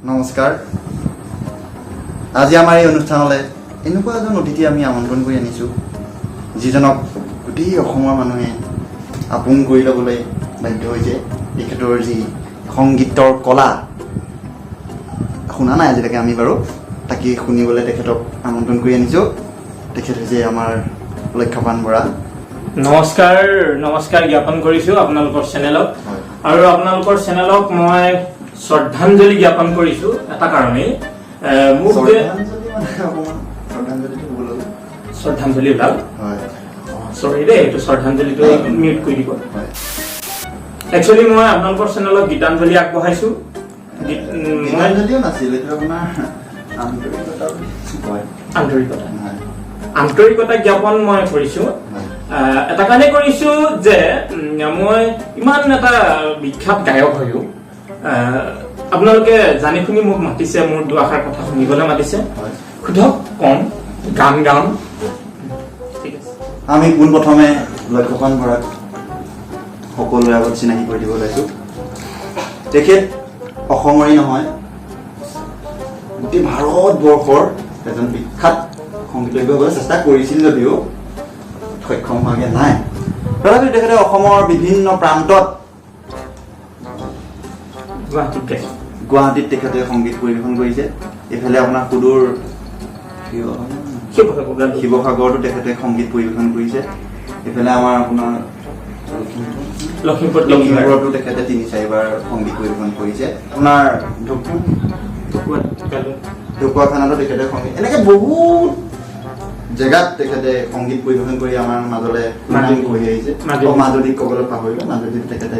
নমস্কাৰ। আজি আমাৰ এই অনুষ্ঠানলৈ এনেকুৱা এজন অতিথি আমি আমন্ত্ৰণ কৰি আনিছোঁ, যিজনক গোটেই অসমৰ মানুহে আপোন কৰি ল'বলৈ বাধ্য হৈছে। তেখেতৰ যি সংগীতৰ কলা শুনা নাই আজিলৈকে আমি বাৰু, তাকে শুনিবলৈ তেখেতক আমন্ত্ৰণ কৰি আনিছোঁ। তেখেত হৈছে আমাৰ লক্ষ্যপান বৰা। নমস্কাৰ জ্ঞাপন কৰিছোঁ আপোনালোকৰ চেনেলক। আৰু আপোনালোকৰ চেনেলক মই শ্ৰদ্ধাঞ্জলি জ্ঞাপন কৰিছোঁ এটা কাৰণেই, মোক শ্ৰদ্ধাঞ্জলি ওলাল, চৰি দেই, এইটো শ্ৰদ্ধাঞ্জলিটো মিউট কৰি দিব। একচুৱেলি মই আপোনালোকৰ চেনেলক গীতাঞ্জলি আগবঢ়াইছোঁ। আন্তৰিকতা জ্ঞাপন মই কৰিছোঁ এটা কাৰণে কৰিছোঁ যে মই ইমান এটা বিখ্যাত গায়ক হৈও আপোনালোকে জানি শুনি মোক মাতিছে, মোৰ দুআষাৰ কথা শুনিবলৈ মাতিছে। সোধক, কম, গান গাম। ঠিক আছে, আমি পোনপ্ৰথমে লক্ষ্যপান বৰাক সকলোৰে আগত চিনাকি কৰি দিব লৈছোঁ। তেখেত অসমৰেই নহয়, গোটেই ভাৰতবৰ্ষৰ এজন বিখ্যাত সংগীতজ্ঞ হ'বলৈ চেষ্টা কৰিছিল যদিও সক্ষম হোৱাগে নাই। তথাপিও তেখেতে অসমৰ বিভিন্ন প্ৰান্তত, গুৱাহাটীত তেখেতে সংগীত পৰিৱেশন কৰিছে। এইফালে আপোনাৰ সুদূৰ শিৱসাগৰতো তেখেতে সংগীত পৰিৱেশন কৰিছে। এইফালে আমাৰ আপোনাৰ লখিমপুৰতো তেখেতে ৩-৪বাৰ সংগীত পৰিৱেশন কৰিছে। আপোনাৰ ঢকুৱাখানাতো তেখেতে সংগীত, এনেকে বহুত জেগাত তেখেতে সংগীত পৰিৱেশন কৰি আমাৰ মাজলৈ কৰি আহিছে। মাজুলীক ক'বলৈ পাহৰিলোঁ, মাজুলীত তেখেতে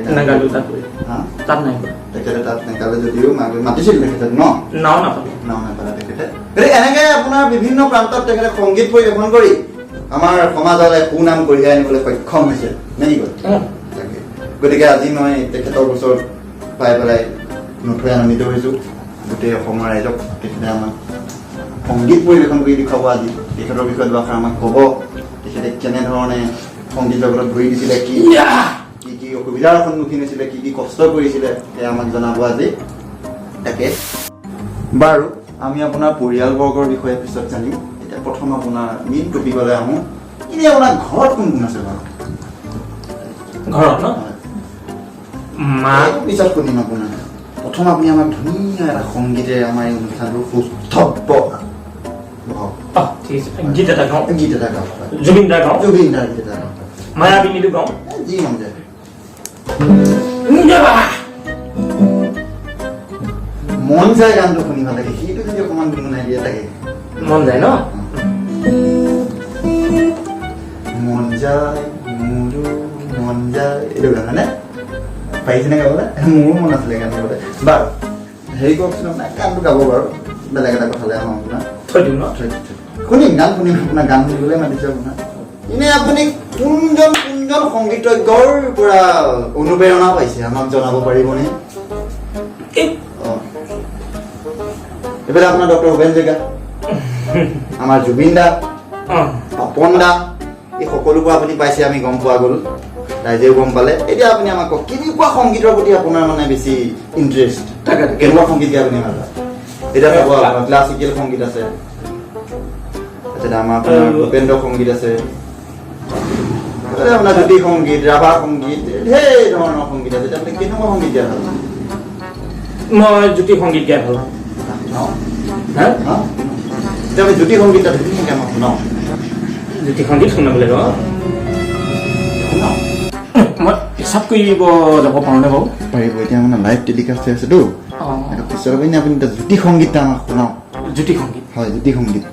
তেখেতে তাত নেগালে যদিও মাতিছিল তেখেতে নাও নাপালে তেখেতে। এনেকে আপোনাৰ বিভিন্ন প্ৰান্তত তেখেতে সংগীত পৰিৱেশন কৰি আমাৰ সমাজলৈ সুনাম কঢ়িয়াই আনিবলৈ সক্ষম হৈছে নেকি? গতিকে আজি মই তেখেতৰ ওচৰত পাই পেলাই নথৈ আনন্দিত হৈছোঁ। গোটেই অসমৰ ৰাইজক তেখেতে আমাক সংগীত পৰিৱেশন কৰি দেখুৱাব। আজি তেখেতৰ বিষয়ে দুআষাৰ আমাক ক'ব। তেখেতে কেনেধৰণে সংগীত জগতত ঘূৰি দিছিলে, কি কি অসুবিধাৰ সন্মুখীন হৈছিলে, কি কি কষ্ট কৰিছিলে, সেয়া আমাক জনাব আজি। তাকে বাৰু আমি আপোনাৰ পৰিয়ালবৰ্গৰ বিষয়ে পিছত জানিম। এতিয়া প্ৰথম আপোনাৰ মেইন টপিকলৈ আহোঁ। এনেই আপোনাৰ ঘৰত কোন কোন আছে বাৰু? ঘৰত পিছত শুনিম আপোনাৰ। প্ৰথম আপুনি আমাক ধুনীয়া এটা সংগীতেৰে আমাৰ এই অনুষ্ঠানটো সুস্থ গীত এটা গাওঁ। জুবিন দাৰ গীত এটা গাওঁ, মায়াবিনীটো গাওঁ, যি মন যায়। মন যায় গানটো শুনি ভাল লাগে, সেইটো যদি অকণমান গুণগুণাই দিয়ে তাকে মন যায় ন। মন যায় মোৰো মন যায়, এইটো গান হয়নে? পাৰিছেনে গাবলৈ? মোৰো মন আছিলে গান গাবলৈ। বাৰু হেৰি কওকচোন, আপোনাৰ গানটো গাব বাৰু, বেলেগ এটা কথালৈ আহোঁ। আপোনাৰ থৈ দিওঁ ন, শুনিম, গান শুনিম। আপোনাৰ গান শুনিবলৈ মাতিছে আপোনাৰ। এনেই আপুনি কোনজন সংগীতজ্ঞৰ পৰা অনুপ্ৰেৰণা পাইছে আমাক জনাব পাৰিবনে? এইফালে আপোনাৰ ডক্টৰ ভূপেন হাজৰিকা, আমাৰ জুবিন দা, পাপন দা, এই সকলোৰ পৰা আপুনি পাইছে, আমি গম পোৱা গ'ল, ৰাইজেও গম পালে। এতিয়া আপুনি আমাক কওক, কেনেকুৱা সংগীতৰ প্ৰতি আপোনাৰ মানে বেছি ইণ্টাৰেষ্ট? কেনেকুৱা সংগীত গাই আপুনি ভাল পায়? এতিয়া চাব, আপোনাৰ ক্লাছিকেল সংগীত আছে, আমাৰ আপোনাৰ ভূপেন্দ্ৰ সংগীত আছে, আপোনাৰ জ্যোতি সংগীত, ৰাভা সংগীত, ঢেৰ ধৰণৰ সংগীত আছে। আপুনি কেনেকুৱা সংগীত গাই ভাল পায়? মই জ্যোতি সংগীত গাই ভাল পাওঁ। এতিয়া আমি জ্যোতি সংগীত ধুনীয়াকৈ আমাক শুনাওঁ। জ্যোতি সংগীত শুনাবলৈ গ মই হিচাপ কৰিব যাব পাৰোঁনে বাৰু? পাৰিব। এতিয়া মানে লাইভ টেলিকাষ্ট হৈ আছেতো, পিছত আপুনি এতিয়া জ্যোতি সংগীত আমাক শুনাওঁ। জ্যোতি সংগীত? হয়, জ্যোতি সংগীত।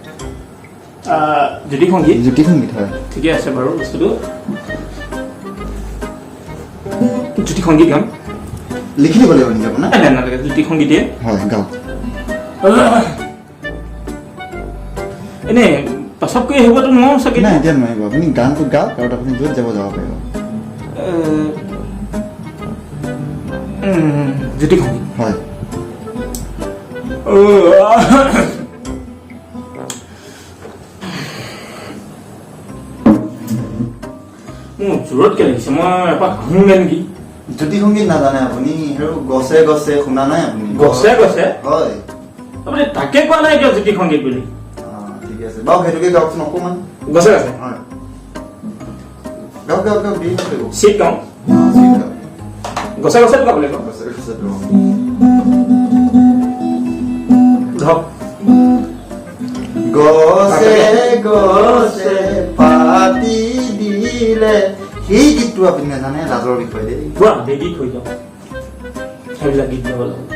জ্যোতি সংগীত হয়, ঠিকে আছে বাৰু। বস্তুটো জ্যোতি সংগীত গাম, লিখি দিব লাগিব নেকি আপোনাৰ? নালাগে, জ্যোতি সংগীতে হয়, গাওক। এনেই পাছত কৰি আহিবতো নোৱাৰো চাগে? নাই, এতিয়া নোৱাৰিব। আপুনি গানটো গাওক আৰু আপুনি য'ত যাব পাৰিব। জ্যোতি সংগীত হয়। মোৰ জোৰতকে লাগিছে, মই এপাক ঘূৰোঁগে নেকি? জ্যোতি সংগীত নাজানে আপুনি আৰু গছে গছে শুনা নাই আপুনি গছে গছে হয় আপুনি তাকে কোৱা নাই কিয় জ্যোতি সংগীত বুলি ঠিক আছে বাৰু সেইটোকে গাওকচোন অকণমান গছে গছে হয় গাওক গাওক গাওক দি থাকিব চিট গাওঁ গছে গছে গাব লাগিব গছে গছে ধৰক গছে গছে পাতি দিলে সেই গীতটো আপুনি নাজানে লাজৰ বিষয়ে দেই পুৰা বেগী থৈ যাওঁ সেইবিলাক গীত গাব লাগিব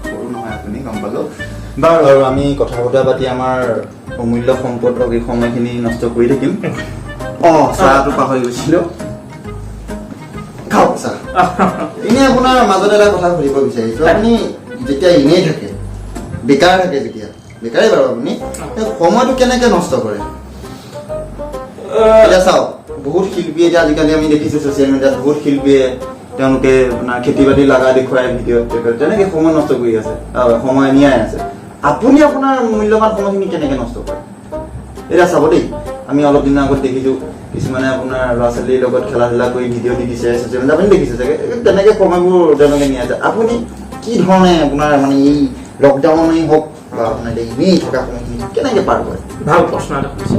সৰু নহয় আপুনি গম পালো বাৰু আৰু আমি কথা বতৰা পাতি আমাৰ অমূল্য সম্পদক এই সময়খিনি নষ্ট কৰি থাকিম চাহটো পাহৰি গৈছিলো খাওক চাহ এনে আপোনাৰ মাজত এটা কথা সুধিব বিচাৰিছো আপুনি যেতিয়া এনেই থাকে বেকাৰ থাকে যেতিয়া বেকাৰে বাৰু আপুনি সময়টো কেনেকে নষ্ট কৰে এতিয়া চাওক বহুত শিল্পী এতিয়া আজিকালি আমি দেখিছো ছচিয়েল মিডিয়াত বহুত শিল্পীয়ে তেওঁলোকে আপোনাৰ খেতি বাতি লগা দেখুৱাই ভিডিঅ'ত তেনেকে সময় নষ্ট কৰি আছে সময় নিয়াই আছে আপুনি আপোনাৰ মূল্যৱান সময়খিনি কেনেকে নষ্ট কৰে এতিয়া চাব দেই আমি অলপ দিনৰ আগত দেখিছো কিছুমানে আপোনাৰ ল'ৰা ছোৱালীৰ লগত খেলা ধূলা কৰি ভিডিঅ' দি দিছে ছচিয়েল মিডিয়াত আপুনি দেখিছে চাগে তেনেকে সময়বোৰ তেওঁলোকে নিয়াই আছে আপুনি কি ধৰণে আপোনাৰ মানে এই লকডাউনেই হওক বা আপোনাৰ এনেই থকা সময়খিনি কেনেকে পাৰ কৰে ভাল প্ৰশ্ন এটা সুধিছে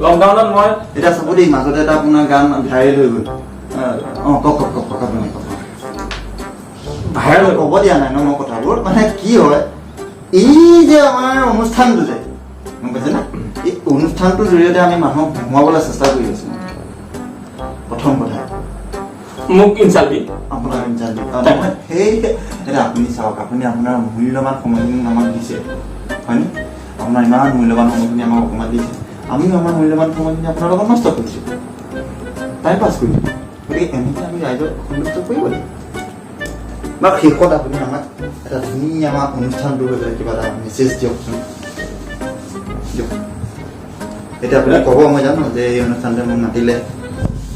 লকডাউনত মই এতিয়া চাব দেই মাজতে এটা আপোনাৰ গান ভাইৰেল হৈ গ'ল কওক আপুনি কওক ভাইৰেল ক'ব দিয়া নাই ন মই কথাবোৰ মানে কি হয় এই যে আমাৰ অনুষ্ঠানটো যে গম পাইছে না এই অনুষ্ঠানটোৰ জৰিয়তে আমি মানুহক সোমাবলৈ চেষ্টা কৰি আছো প্ৰথম কথা মোক ইনচাল্ট আপোনাৰ সেই এতিয়া আপুনি চাওক আপুনি আপোনাৰ মূল্যৱান সময়খিনি আমাক দিছে হয়নে আপোনাৰ ইমান মূল্যৱান সময়খিনি আমাক অকণমান দিছে আমিও আমাৰ মূল্যৱান সময়খিনি আপোনাৰ লগত নষ্ট কৰিছোঁ টাইম পাছ কৰিছোঁ গতিকে এনেকৈ আমি ৰাইজক সন্তুষ্ট কৰিব লাগিব বা শেষত আপুনি আমাক এটা ধুনীয়া আমাৰ অনুষ্ঠানটোৰ বাবে কিবা এটা মেছেজ দিয়কচোন দিয়ক এতিয়া আপুনি ক'ব মই জানো যে এই অনুষ্ঠানটোৱে মোক মাতিলে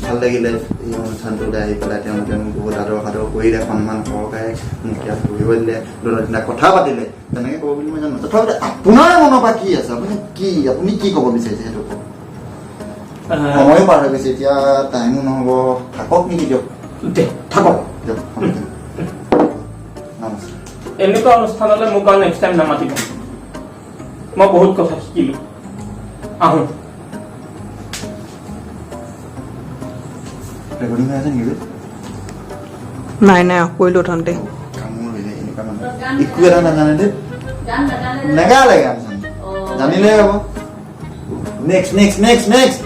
ভাল লাগিলে এই অনুষ্ঠানটোলৈ আহি পেলাই তেওঁলোকে মোক বহুত আদৰ কৰিলে সন্মান সহকাৰে মোক ইয়াত বহিব দিলে দুটা তিনিটা কথা পাতিলে তেনেকৈ ক'ব বুলি মই জানো তথাপিতো আপোনাৰ মনৰ পৰা কি আছে আপুনি কি ক'ব বিচাৰিছে সেইটো কওক সময়ো পাৰ হৈ গৈছে এতিয়া টাইমো নহ'ব থাকক নেকি দিয়ক থাকক দিয়ক নমস্কাৰ এনেকুৱা অনুষ্ঠানলৈ মোক আৰু নেক্সট টাইম নামাতিব মই বহুত কথা শিকিলো আহোঁ ৰেকৰ্ডিং হৈ আছে নেকি নাই কৰিলো অথন্তে কামোৰ হৈ যায় এনেকুৱা মানুহ একো এটা নাজানে দেই নেগালে গান জানিলে হ'ব নেক্সট